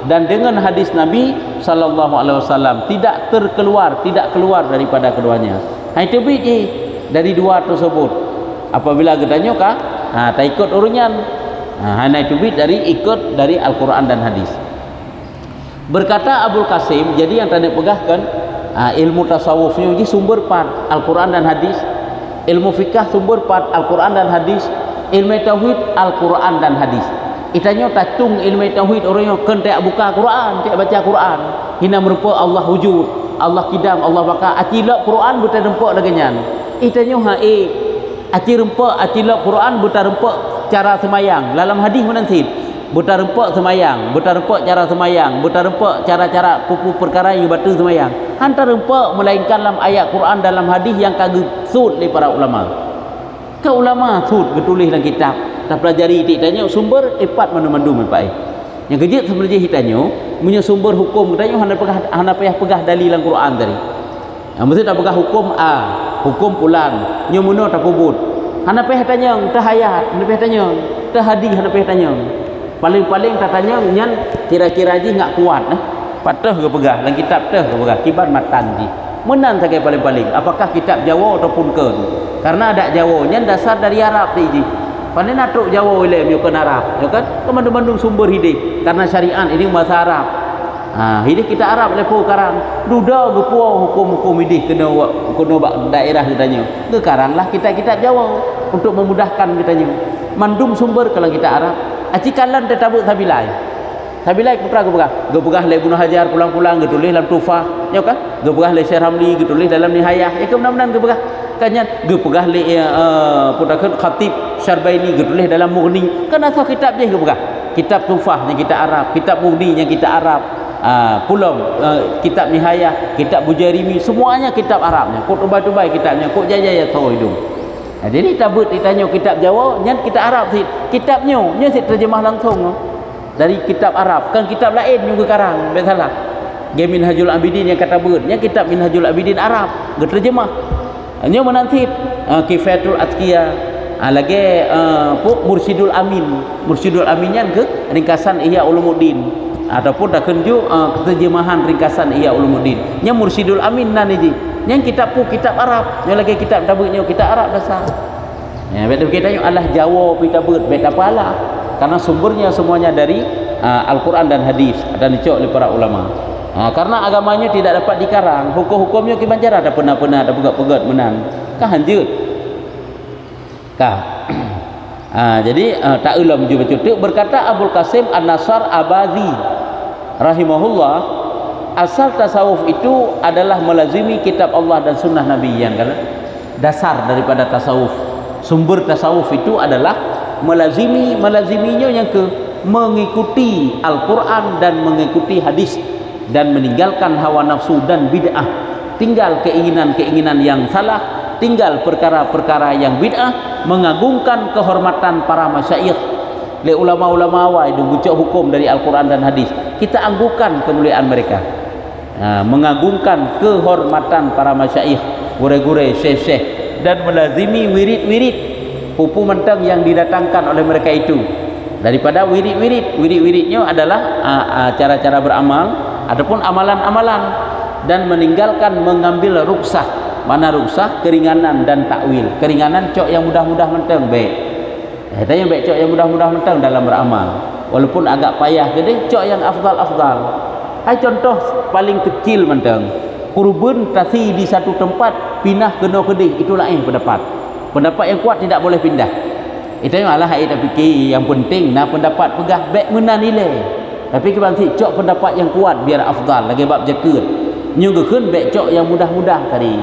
dan dengan hadis Nabi sallallahu alaihi wasallam tidak keluar daripada keduanya. Itu biji dari dua tersebut. Apabila gedanya kah? Tak ikut urunyan. Hanya itu biji dari ikut dari Al-Quran dan hadis. Berkata Abul Qasim, jadi yang tadi pegahkan ilmu tasawufnya ini sumber part Al-Quran dan hadis, ilmu fikah sumber part Al-Quran dan hadis, ilmu tauhid Al-Quran dan hadis. Itanya tatung ilmu tauhid orangnya kan tak buka Quran, tak baca Quran, hina merupa Allah wujud, Allah kidam, Allah baka atilak Quran buta rempak dengan itanya ati rempak atilak Quran buta rempak cara semayang dalam hadis menansib buta rempak semayang, buta rempak cara semayang, buta rempak cara-cara perkara yang batu semayang, hantar rempak melainkan dalam ayat Quran dalam hadis yang kagak sud oleh para ulama. Ke ulama sud getulis dalam kitab tak pelajari ditanya sumber epat mandu-mandu mempai. Yang kejut sebenarnya hitanya punya sumber hukum katanya hana payah pegah dalil dalam Quran tadi. Mesti tak pegah hukum hukum pulan, nyomuno tak kubut. Hana payah tanya tahayat, hana payah tanya tahadis, hana payah tanya. Paling-paling tak tanya nyan kira-kira aja enggak kuat patah ke pegah dalam kitab teh ke pegah kibat matan ji. Menan saja paling-paling apakah kitab Jawa ataupun ke. Karena ada Jawa nyan dasar dari Arab ti ji. Pandai natuk Jawa oleh bukan Arab, ya kan? Kemandung-mandung sumber hidup karena syariat ini bahasa Arab. Hidup kita Arab lepo karang. Duda gepuo hukum-hukum hidup kena daerah kitanya. Ke karanglah kita Jawa untuk memudahkan kitanya. Mandum sumber kalau kita Arab. Acikalan tetabut sabilai. Sabilai putra gepegah le Ibnu Hajar pulang-pulang getulis dalam Tufah, ya kan? Gepegah le Syekh Ramli getulis dalam Nihayah. Ya kemudian gepegah kanyan gepegah le putra Khatib Syarbaini getulis dalam Mughni. Kan asal kitab je gepegah. Kitab Tufah yang kita Arab, kitab Mughni yang kita Arab. Pulau kitab Nihayah, kitab Bujairimi, semuanya kitab Arabnya. Kok ubah-ubah kitabnya, kok jaya-jaya tahu hidung. Jadi tabut ditanya kitab Jawa, nyan kita Arab sih. Kitabnya nya sih terjemah langsung dari kitab Arab. Kan kitab lain juga karang, tak salah. Minhajul Abidin yang kata beut, nya kitab Minhajul Abidin Arab, terjemah. Nya menansib Kifayatul Atqiya, lagi Mursyidul Amin. Mursyidul Aminnya ke ringkasan Ihya Ulumuddin ataupun dah kenju terjemahan ringkasan Ihya Ulumuddin. Nya Mursyidul Amin nan ini. Yang kitab kitab Arab, yang lagi kitab tabutnya kitab Arab dasar. Ya, betul kita Allah Jawa kitabut, bet apalah. Karena sumbernya semuanya dari Al-Quran dan hadis dan dicok oleh para ulama. Karena agamanya tidak dapat dikarang, hukum-hukumnya kimancara ada pernah-pernah ada pegat-pegat menang. Kah hanjut. Kah. Jadi tak ulam juga betul. Berkata Abul Qasim An-Nasar Abadi rahimahullah, asal tasawuf itu adalah melazimi kitab Allah dan sunnah Nabi yang kan dasar daripada tasawuf. Sumber tasawuf itu adalah melaziminya yang ke mengikuti Al-Quran dan mengikuti hadis dan meninggalkan hawa nafsu dan bid'ah. Tinggal keinginan-keinginan yang salah, tinggal perkara-perkara yang bid'ah, mengagungkan kehormatan para masyayikh. Le ulama-ulama awal itu bucok hukum dari Al-Quran dan hadis. Kita anggungkan kemuliaan mereka. Mengagungkan kehormatan para masyayikh, gure-gure, syekh-syekh dan melazimi wirid-wirid pupu mentang yang didatangkan oleh mereka itu. Daripada wirid-wiridnya adalah cara-cara beramal ataupun amalan-amalan dan meninggalkan mengambil ruksah. Mana ruksah? Keringanan dan takwil. Keringanan cok yang mudah-mudah mentang baik. Katanya baik cok yang mudah-mudah mentang dalam beramal. Walaupun agak payah gede, cok yang afdal-afdal. Contoh paling kecil mentang kurban tasi di satu tempat pindah kena kedih, itu lain pendapat yang kuat tidak boleh pindah. Itu malah kita fikir yang penting pendapat pegah baik mana nilai, tapi kita nanti cok pendapat yang kuat biar afdal lagi bab jaket nyuguhkan baik cok yang mudah-mudah tadi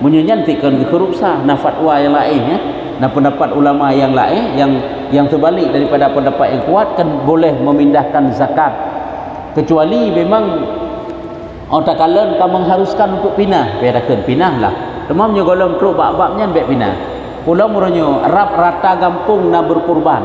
menyantikan kerupsah fatwa yang lain pendapat ulama yang lain yang terbalik daripada pendapat yang kuat kan boleh memindahkan zakat. Kecuali memang orang kalian kamu mengharuskan untuk pinah, bedakan pinahlah. Temamnya golong truk bab-babnya baik pinah. Pulau muranya rap rata gampung nak berkurban.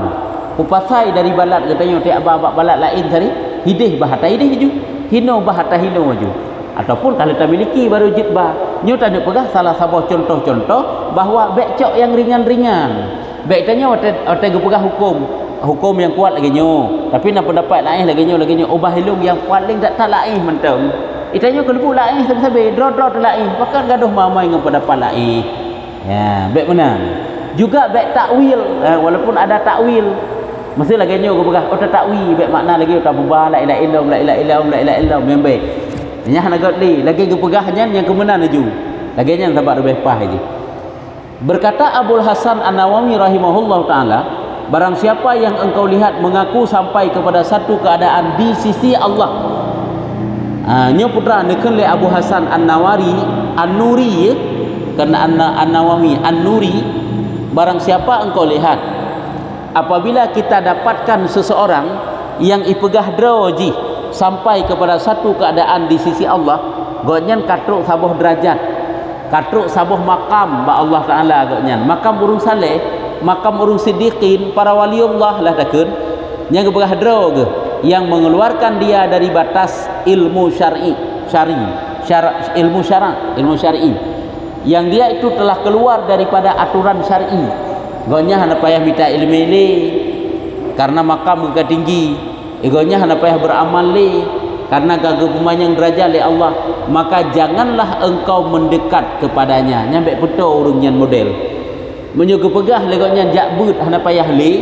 Kupasai dari balat katanya tiap bab balat lain tadi, hidih bahata hidih ju, hino bahata hino ju. Ataupun kalau tak miliki baru jitbah. Nyu tanya pegah salah satu contoh-contoh bahawa baik cok yang ringan-ringan. Baik tanya otak pegah hukum. hukum yang kuat lagi nyo, tapi nak pendapat lain lagi nyo ubah hilung yang paling tak lain mentang itanya kelebu lain sabe draw lain bahkan gaduh mamai dengan pendapat lain ya baik menang juga baik takwil walaupun ada takwil mesti lagi nyo ko begah tak takwil baik makna lagi tak berubah la ilaha illallah membe nya nak godli lagi ke pegahnya yang kemenan aju lagi nya sabar lebih pah aja. Berkata Abul Hasan An-Nawawi rahimahullah ta'ala, barang siapa yang engkau lihat mengaku sampai kepada satu keadaan di sisi Allah. Nya putra neken le Abu Hasan An-Nawawi An-Nuri ya, kerana An-Nawawi An-Nuri, barang siapa engkau lihat apabila kita dapatkan seseorang yang ipegah draji sampai kepada satu keadaan di sisi Allah, gonyan katruk sabuh derajat, katruk sabuh makam ba Allah Ta'ala agaknya makam urung saleh, makam urung siddiqin, para waliullah lah takun yang berhadra ke yang mengeluarkan dia dari batas ilmu ilmu syar'i yang dia itu telah keluar daripada aturan syar'i gonya hana payah minta ilmu le karena makam ke tinggi gonya hana payah beramal le karena gagah pemanyang derajat oleh Allah, maka janganlah engkau mendekat kepadanya. Nyampe betul urung nyan model menyo gepegah leganya jakbut hana payah le,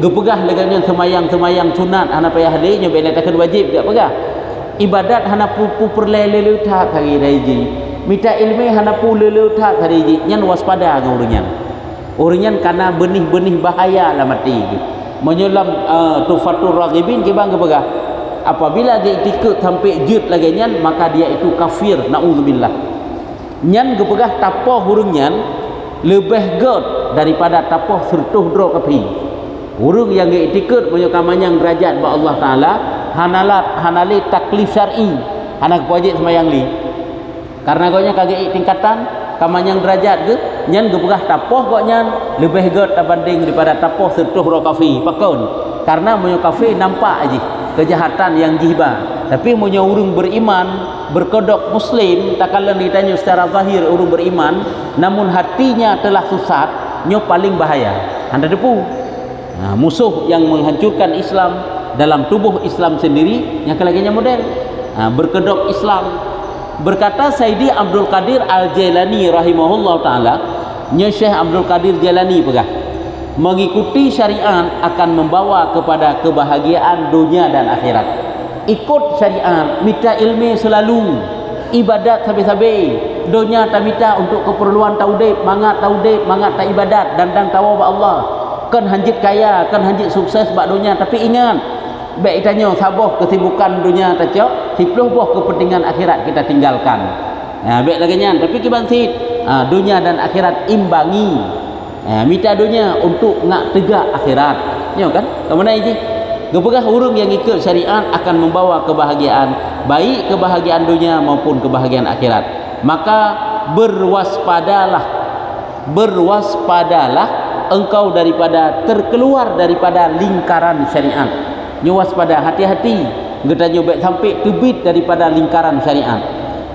gepegah leganya semayang sunat hana payah le, nyo beletakan wajib dak pegah ibadat hana pupu perlele tak hari reji minta ilmu hana pu lele tak hari reji nyan waspada ngau urang nyan karena benih-benih bahaya lah mati menyolam tufatur raghibin ke bang gepegah apabila dia ikut sampai jud lagi nyan maka dia itu kafir, naudzubillah. Nyan gepegah tapoh hurung nyan lebih god daripada tapoh sertuh dro kapi hurung yang dia ikut punya kamanyang derajat ba Allah Ta'ala hanali taklif syar'i hana wajib semayang li karena gonya kagak tingkatan kamanyang derajat ke nyan gepegah tapoh gok nyan lebih god banding daripada tapoh sertuh dro kafi pakon karena punya kafi nampak aja kejahatan yang jihba, tapi punya urung beriman berkodok muslim tak kala ditanya secara zahir urung beriman namun hatinya telah sesat nyo paling bahaya anda depu musuh yang menghancurkan Islam dalam tubuh Islam sendiri yang kelaginya model berkedok Islam. Berkata Sayyidi Abdul Qadir Al-Jailani rahimahullah ta'ala, nya Syekh Abdul Qadir Jailani pegah mengikuti syariat akan membawa kepada kebahagiaan dunia dan akhirat. Ikut syariat, minta ilmu selalu, ibadat sabi-sabi, dunia tak minta untuk keperluan taudib, mangat tak ibadat, dandang tawa ba Allah. Kan hanjit kaya, kan hanjit sukses bak dunia, tapi ingat, baik tanya saboh kesibukan dunia tacok, siploh boh kepentingan akhirat kita tinggalkan. Baik lagi nyan, tapi kiban sit, dunia dan akhirat imbangi. Minta dunia untuk nak tegak akhirat. Ya kan? Kemana ini? Gepegah urung yang ikut syariat akan membawa kebahagiaan, baik kebahagiaan dunia maupun kebahagiaan akhirat. Maka berwaspadalah engkau daripada terkeluar daripada lingkaran syariat. Nyo waspada, hati-hati. Getanyo baik sampai tebit daripada lingkaran syariat.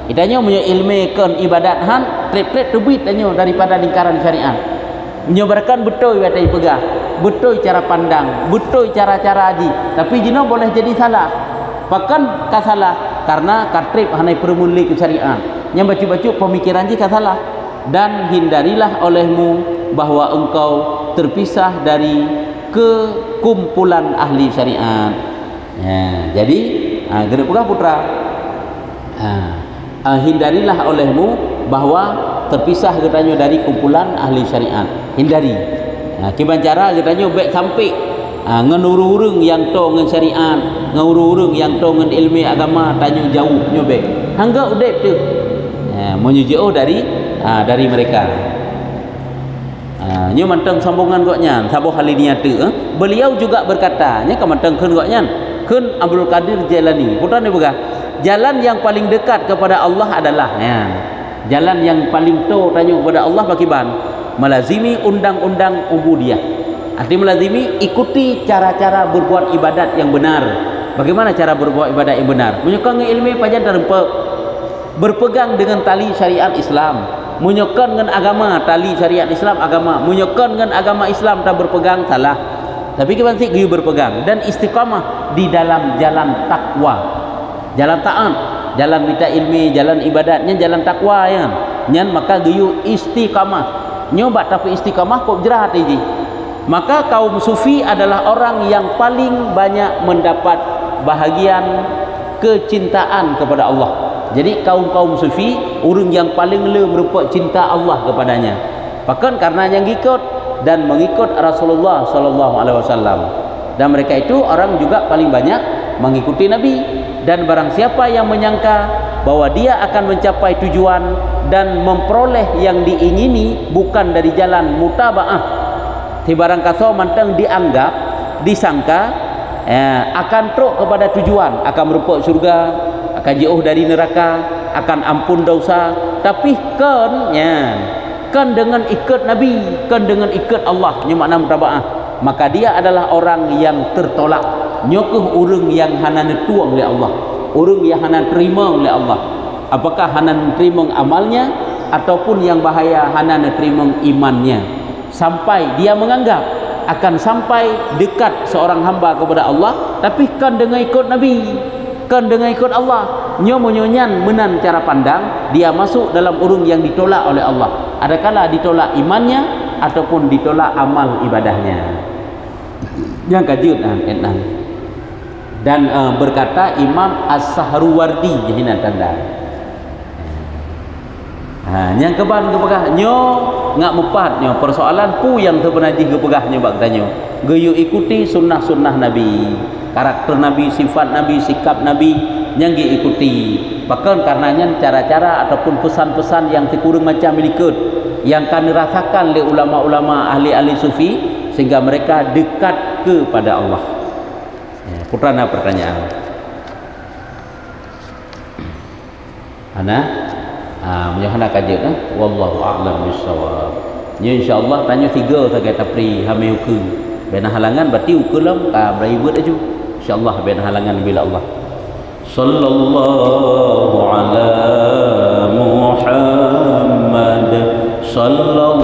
Itanya punya ilmu kan ibadat han, trip tebit tanyo daripada lingkaran syariat. Menyebarkan betul kata ipegah, betul cara pandang, betul cara-cara aji, tapi jino boleh jadi salah. Bahkan kasalah karena katrip hanai permuli ke syariat. Yang baca-baca pemikiran jika salah dan hindarilah olehmu bahwa engkau terpisah dari kekumpulan ahli syariat. Jadi gede pegah putra. Hindarilah olehmu bahwa terpisah katanya dari kumpulan ahli syariat. Hindari. Kiban cara katanya baik sampai ngenurung yang to ngen syariat, ngenurung yang to ngen ilmu agama tanya jauh nyobek. Hangga udep tu. Menyujuh dari mereka. Nyo manteng sambungan goknya sabuh haliniat tu. Beliau juga berkata, nya kamanteng keun goknya. Keun Abdul Qadir Jailani. Putra ni begah. Jalan yang paling dekat kepada Allah adalah jalan yang paling to tanya kepada Allah bakiban melazimi undang-undang ubudiyah. Arti melazimi ikuti cara-cara berbuat ibadat yang benar. Bagaimana cara berbuat ibadat yang benar? Menyokong ilmu pajan terempe, berpegang dengan tali syariat Islam, menyokong dengan agama tali syariat Islam agama, menyokong dengan agama Islam tak berpegang salah. tapi kita nanti giyu berpegang dan istiqamah di dalam jalan takwa, jalan taat, jalan minta ilmi, jalan ibadatnya, jalan takwa ya. Nyan maka giyu istiqamah. Nyoba tapi istiqamah kok jerah ini. Maka kaum sufi adalah orang yang paling banyak mendapat bahagian kecintaan kepada Allah. Jadi kaum sufi orang yang paling merupakan cinta Allah kepadanya. Bahkan karena yang ikut dan mengikut Rasulullah sallallahu alaihi wasallam. Dan mereka itu orang juga paling banyak mengikuti Nabi. Dan barang siapa yang menyangka bahwa dia akan mencapai tujuan dan memperoleh yang diingini bukan dari jalan mutabaah, di barang kata mantang dianggap, disangka akan truk kepada tujuan, akan merupakan surga, akan jauh dari neraka, akan ampun dosa, tapi kan dengan ikut Nabi, kan dengan ikut Allah, nya makna mutabaah, maka dia adalah orang yang tertolak. Nyokuh orang yang hanan tuang oleh Allah, orang yang hanan terima oleh Allah. Apakah hanan terima amalnya ataupun yang bahaya hanan terima imannya, sampai dia menganggap akan sampai dekat seorang hamba kepada Allah, tapi kan dengan ikut Nabi, kan dengan ikut Allah, nyomonyan menan cara pandang, dia masuk dalam urung yang ditolak oleh Allah. Adakala ditolak imannya ataupun ditolak amal ibadahnya. Yang kajut dan berkata Imam As-Sahruwardi jahinan tanda. Yang keban kepegah nyo ngak mepat nyo persoalan pu yang terpenaji kepegah nyo bak tanyo. Geyu ikuti sunnah-sunnah Nabi, karakter Nabi, sifat Nabi, sikap Nabi yang diikuti. Bahkan karenanya cara-cara ataupun pesan-pesan yang terkurang macam ikut yang kan dirasakan oleh ulama-ulama ahli-ahli sufi sehingga mereka dekat kepada Allah. Putrana pertanyaan. Ana menyohana kajian wallahu a'lam bissawab. Ya insyaallah tanya 3 sagai tapri hame uku. Bena halangan berarti ukulam ka beribut aju. Insyaallah bena halangan bila Allah. Sallallahu ala Muhammad sallallahu